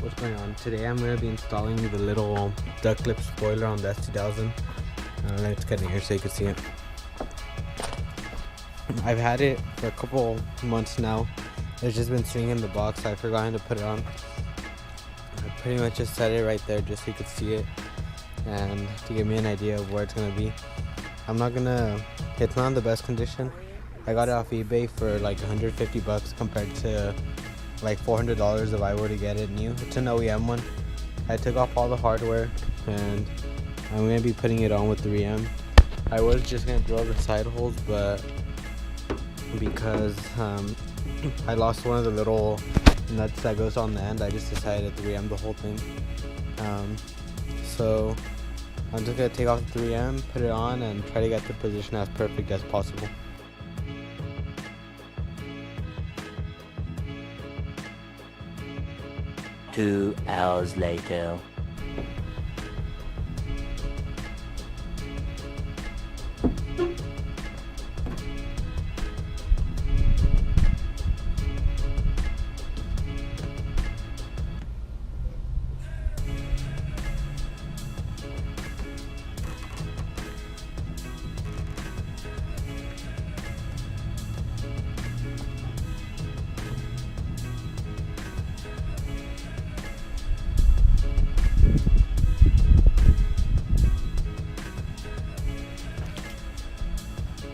What's going on? Today I'm going to be installing the little duck clip spoiler on the S2000. Let's get in here so you can see it. I've had it for a couple months now. It's just been sitting in the box. I've forgotten to put it on. I pretty much just set it right there just so you could see it and to give me an idea of where it's going to be. It's not in the best condition. I got it off eBay for like 150 bucks compared to like $400 if I were to get it new. It's an OEM one. I took off all the hardware and I'm going to be putting it on with 3M. I was just going to drill the side holes, but because I lost one of the little nuts that goes on the end, I just decided to 3M the whole thing. So I'm just going to take off the 3M, put it on, and try to get the position as perfect as possible. Two hours later.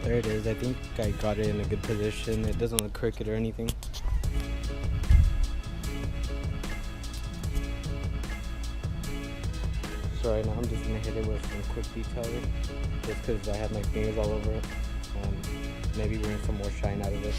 There it is. I think I got it in a good position. It doesn't look crooked or anything. So right now I'm just going to hit it with some quick detailer just because I have my fingers all over it. Maybe bring some more shine out of it.